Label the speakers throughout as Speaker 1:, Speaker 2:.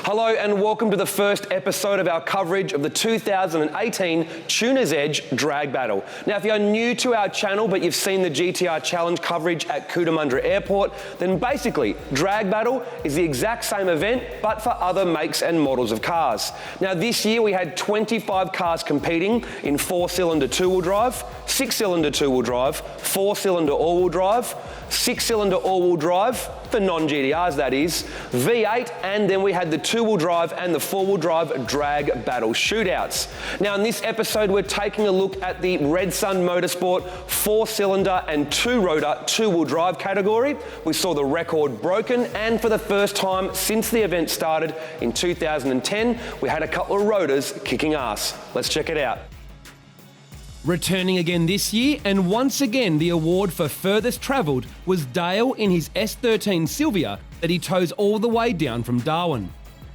Speaker 1: Hello and welcome to the first episode of our coverage of the 2018 Tuner's Edge Drag Battle. Now, if you're new to our channel but you've seen the GTR Challenge coverage at Cootamundra Airport, then basically Drag Battle is the exact same event but for other makes and models of cars. Now, this year we had 25 cars competing in 4-cylinder two-wheel drive, 6-cylinder two-wheel drive, 4-cylinder all-wheel drive, 6-cylinder all-wheel drive, for non-GTRs that is, V8, and then we had the two-wheel drive and the four-wheel drive drag battle shootouts. Now in this episode we're taking a look at the Redsun Motorsport 4-cylinder and 2-rotor two-wheel drive category. We saw the record broken, and for the first time since the event started in 2010, we had a couple of rotors kicking ass. Let's check it out.
Speaker 2: Returning again this year, and once again the award for furthest travelled was Dale in his S13 SIlvia that he tows all the way down from Darwin.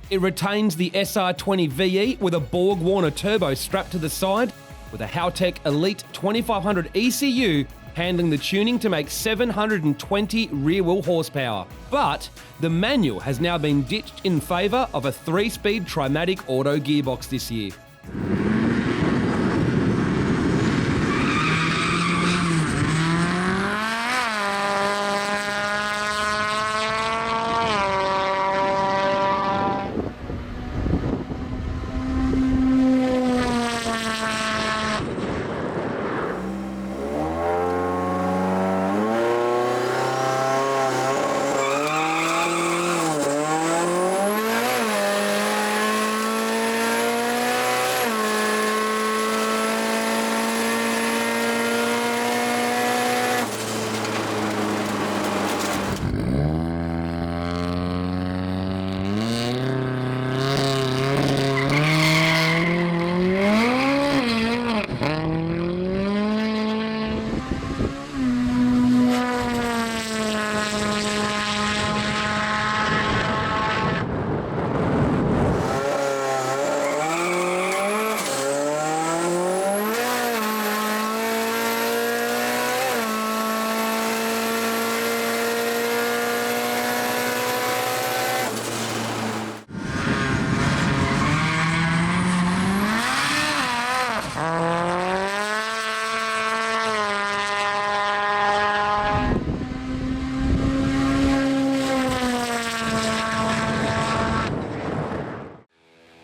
Speaker 2: It retains the SR20 VE with a Borg Warner turbo strapped to the side, with a Haltech Elite 2500 ECU handling the tuning to make 720 rear-wheel horsepower. But the manual has now been ditched in favour of a 3-speed Trimatic auto gearbox this year.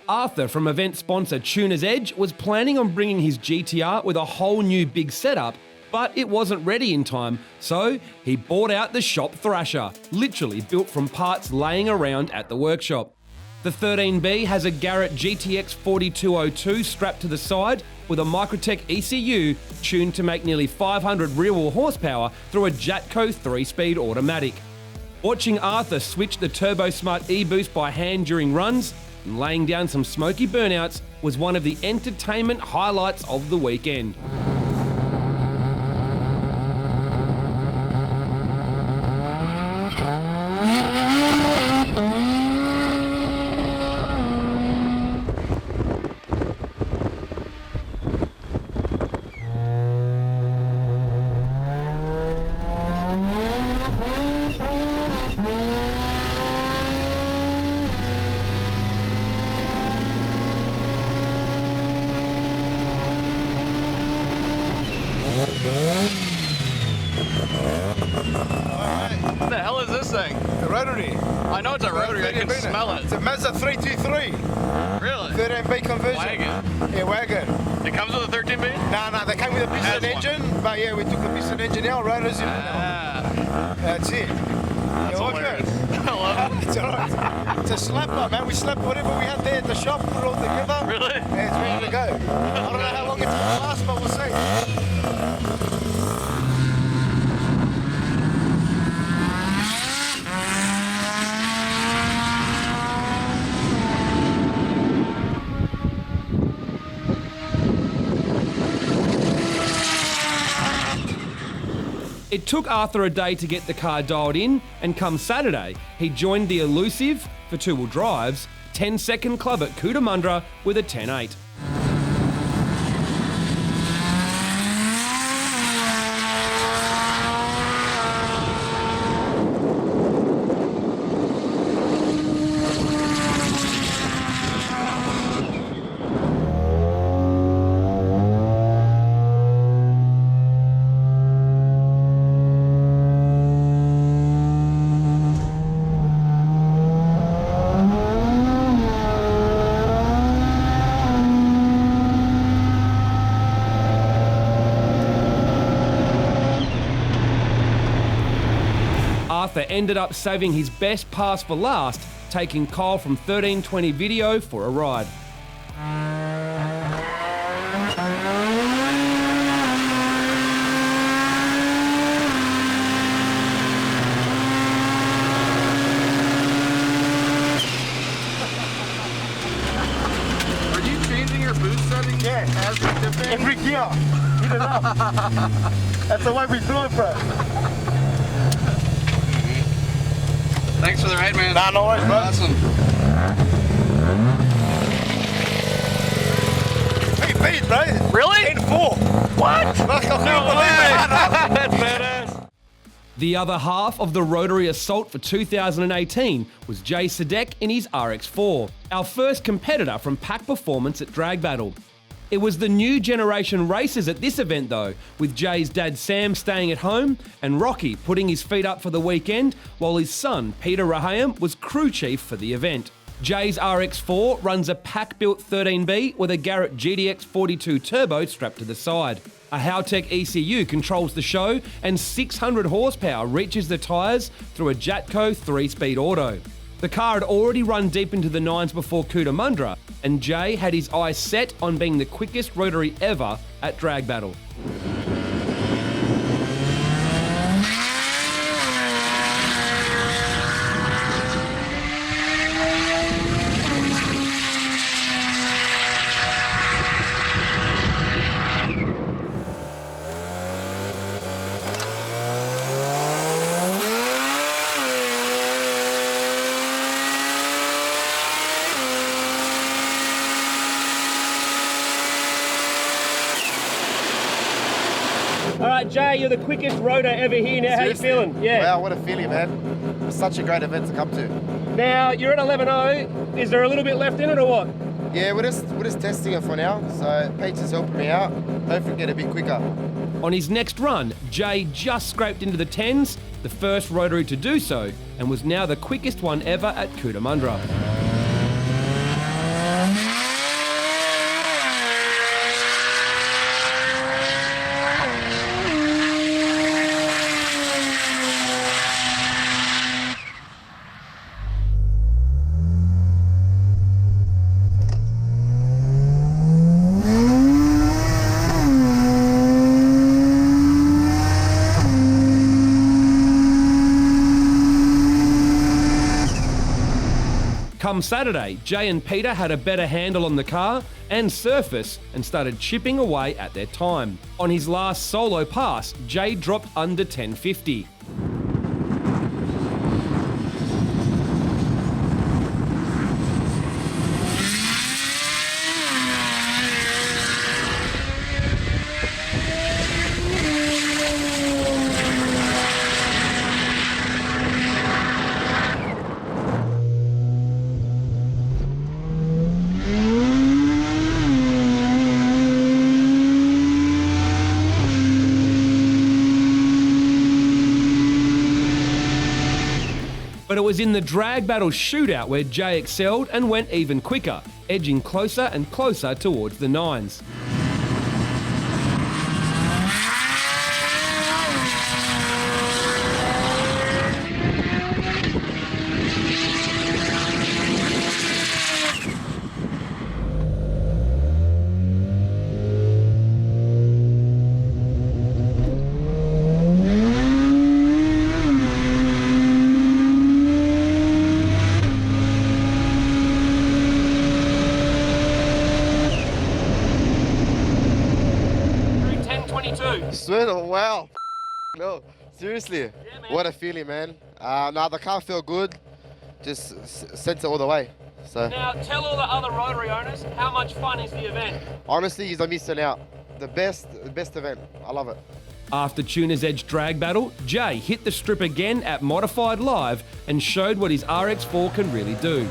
Speaker 2: Arthur from event sponsor Tuner's Edge was planning on bringing his GTR with a whole new big setup, but it wasn't ready in time, so he bought out the shop Thrasher, literally built from parts laying around at the workshop. The 13B has a Garrett GTX 4202 strapped to the side with a Microtech ECU tuned to make nearly 500 rear-wheel horsepower through a Jatco 3-speed automatic. Watching Arthur switch the TurboSmart e-boost by hand during runs and laying down some smoky burnouts was one of the entertainment highlights of the weekend.
Speaker 3: What the hell is this thing?
Speaker 4: The Rotary.
Speaker 3: I know it's a Rotary, I can smell it.
Speaker 4: It's a Mazda 323.
Speaker 3: Really?
Speaker 4: 13B conversion.
Speaker 3: Wagon?
Speaker 4: Yeah, wagon.
Speaker 3: It comes with a 13B?
Speaker 4: No, they came with a piston engine, but yeah, we took the piston engine out, rotors in. That's it.
Speaker 3: That's hilarious. I love it.
Speaker 4: It's alright. It's a slapper, man. We slapped whatever we had there at the shop, put it all together.
Speaker 3: Really?
Speaker 4: Yeah, it's ready to go. I don't know how long it's going to last, but we'll see.
Speaker 2: It took Arthur a day to get the car dialed in, and come Saturday, he joined the elusive, for two-wheel drives, 10-second club at Cootamundra with a 10.8. Arthur ended up saving his best pass for last, taking Kyle from 1320 Video for a ride.
Speaker 3: Are you changing your boost setting?
Speaker 4: Yeah.
Speaker 3: As you're dipping?
Speaker 4: Every gear. Heat it up. That's the way we do it, bro.
Speaker 3: Thanks for the ride, man.
Speaker 4: Nah, no worries, bro.
Speaker 3: Awesome.
Speaker 4: 3 feet, bro.
Speaker 3: Really?
Speaker 4: 8-4. What?
Speaker 3: No way. That's badass.
Speaker 2: The other half of the Rotary Assault for 2018 was Jay Sadek in his RX-4, our first competitor from Pack Performance at Drag Battle. It was the new generation racers at this event though, with Jay's dad Sam staying at home and Rocky putting his feet up for the weekend, while his son Peter Rahayam was crew chief for the event. Jay's RX-4 runs a pack-built 13B with a Garrett GDX 42 turbo strapped to the side. A Howtech ECU controls the show and 600 horsepower reaches the tyres through a Jatco 3-speed auto. The car had already run deep into the nines before Cootamundra, and Jay had his eyes set on being the quickest Rotary ever at Drag Battle.
Speaker 5: All right, Jay, you're the quickest rotor ever here now. How you feeling? Yeah.
Speaker 4: Wow, what a feeling, man. It's such a great event to come to.
Speaker 5: Now, you're at 11.0. Is there a little bit left in it or what?
Speaker 4: Yeah, we're just testing it for now. So Paige is helping me out. Hopefully get a bit quicker.
Speaker 2: On his next run, Jay just scraped into the 10s, the first Rotary to do so, and was now the quickest one ever at Cootamundra. Come Saturday, Jay and Peter had a better handle on the car and surface and started chipping away at their time. On his last solo pass, Jay dropped under 1050. But it was in the drag battle shootout where Jay excelled and went even quicker, edging closer and closer towards the nines.
Speaker 4: Sweat, wow. No, seriously. What a feeling, man. Now the car felt good. Just sent it all the way. So
Speaker 5: Now, tell all the other Rotary owners, how much fun is the event?
Speaker 4: honestly, he's not missing out. The best event. I love it.
Speaker 2: After Tuner's Edge drag battle, Jay hit the strip again at Modified Live and showed what his RX-4 can really do.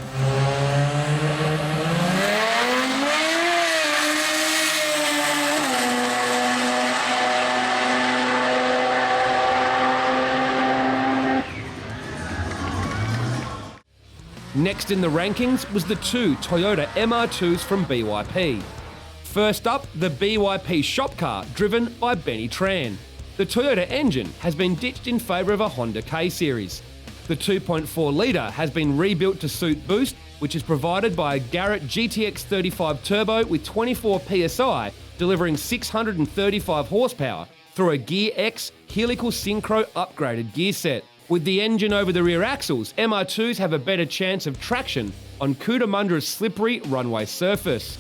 Speaker 2: Next in the rankings was the two Toyota MR2s from BYP. First up, the BYP shop car driven by Benny Tran. The Toyota engine has been ditched in favour of a Honda K-Series. The 2.4 litre has been rebuilt to suit boost, which is provided by a Garrett GTX 35 Turbo with 24 PSI, delivering 635 horsepower through a Gear X helical synchro upgraded gear set. With the engine over the rear axles, MR2s have a better chance of traction on Cootamundra's slippery runway surface.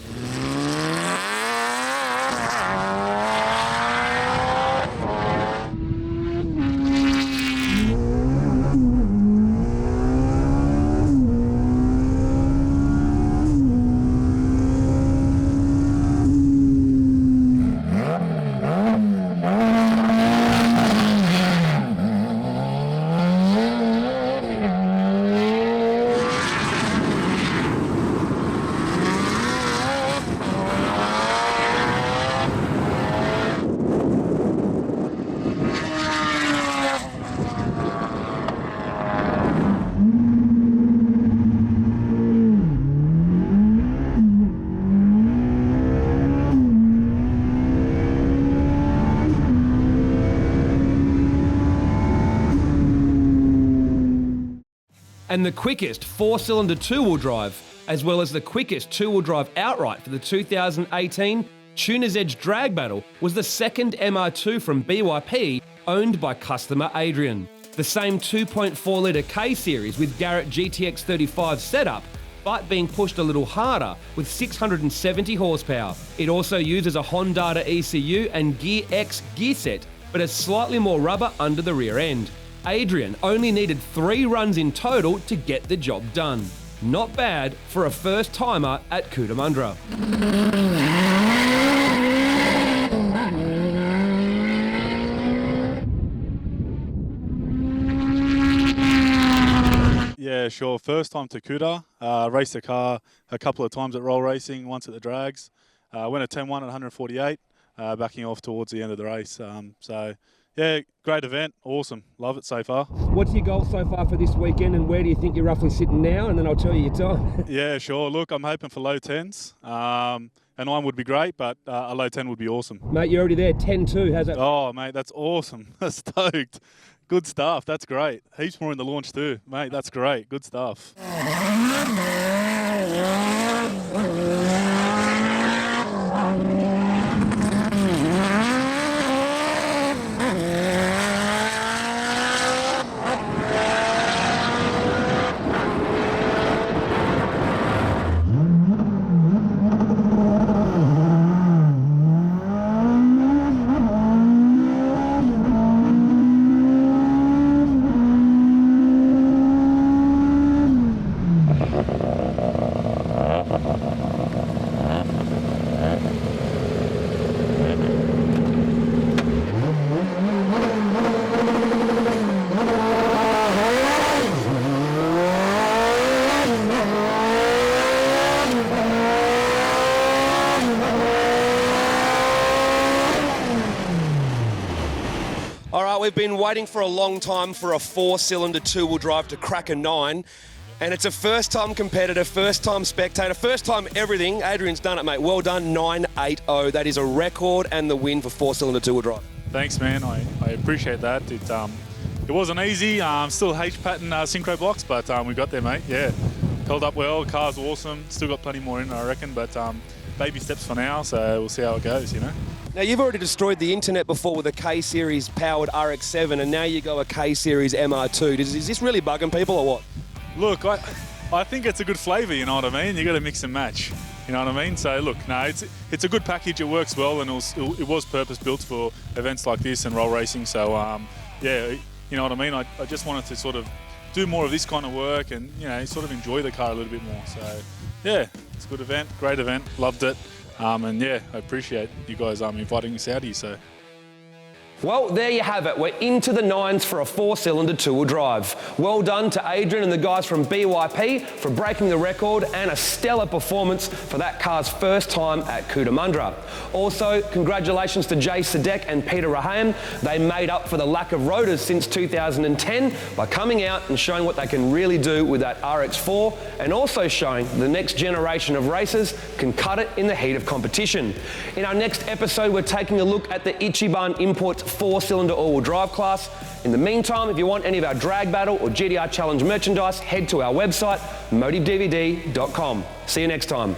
Speaker 2: And the quickest four-cylinder two-wheel drive, as well as the quickest two-wheel drive outright for the 2018 Tuner's Edge Drag Battle, was the second MR2 from BYP, owned by customer Adrian. The same 2.4 litre K-Series with Garrett GTX 35 setup, but being pushed a little harder with 670 horsepower. It also uses a Honda ECU and Gear X gear set, but has slightly more rubber under the rear end. Adrian only needed 3 runs in total to get the job done. Not bad for a first-timer at Cootamundra.
Speaker 6: Yeah, sure. First time to Coota. Raced the car a couple of times at roll racing, once at the drags. Went a 10-1 at 148, backing off towards the end of the race. So, yeah, great event. Awesome. Love it so far.
Speaker 5: What's your goal so far for this weekend, and where do you think you're roughly sitting now? And then I'll tell you your time.
Speaker 6: Yeah, sure. Look, I'm hoping for low 10s. And 9 would be great, but a low 10 would be awesome.
Speaker 5: Mate, you're already there, 10-2. How's that?
Speaker 6: Oh, mate, that's awesome. Stoked. Good stuff. That's great. Heaps more in the launch too. Mate, that's great. Good stuff.
Speaker 1: All right, we've been waiting for a long time for a four-cylinder two-wheel drive to crack a 9. And it's a first-time competitor, first-time spectator, first-time everything. Adrian's done it, mate. Well done, 980. That is a record and the win for four-cylinder two-wheel drive.
Speaker 6: Thanks, man. I appreciate that. It wasn't easy. Still H-pattern synchro blocks, but we got there, mate. Yeah, held up well. Car's awesome. Still got plenty more in, I reckon. But baby steps for now, so we'll see how it goes, you know.
Speaker 1: Now, you've already destroyed the internet before with a K-Series powered RX-7, and now you go a K-Series MR2. Is this really bugging people or what?
Speaker 6: Look, I think it's a good flavour, you know what I mean? You got to mix and match, you know what I mean? So look, no, it's a good package. It works well, and it was purpose built for events like this and roll racing. So yeah, you know what I mean? I just wanted to sort of do more of this kind of work and, you know, sort of enjoy the car a little bit more. So yeah, it's a good event, great event, loved it. And yeah, I appreciate you guys inviting us out here. So.
Speaker 1: Well, there you have it. We're into the 9s for a four-cylinder two-wheel drive. Well done to Adrian and the guys from BYP for breaking the record, and a stellar performance for that car's first time at Cootamundra. Also, congratulations to Jay Sadek and Peter Raham. They made up for the lack of rotors since 2010 by coming out and showing what they can really do with that RX-4, and also showing the next generation of racers can cut it in the heat of competition. In our next episode, we're taking a look at the Ichiban Imports 4-cylinder all-wheel drive class. In the meantime, if you want any of our Drag Battle or GTR Challenge merchandise, head to our website, motivdvd.com. See you next time.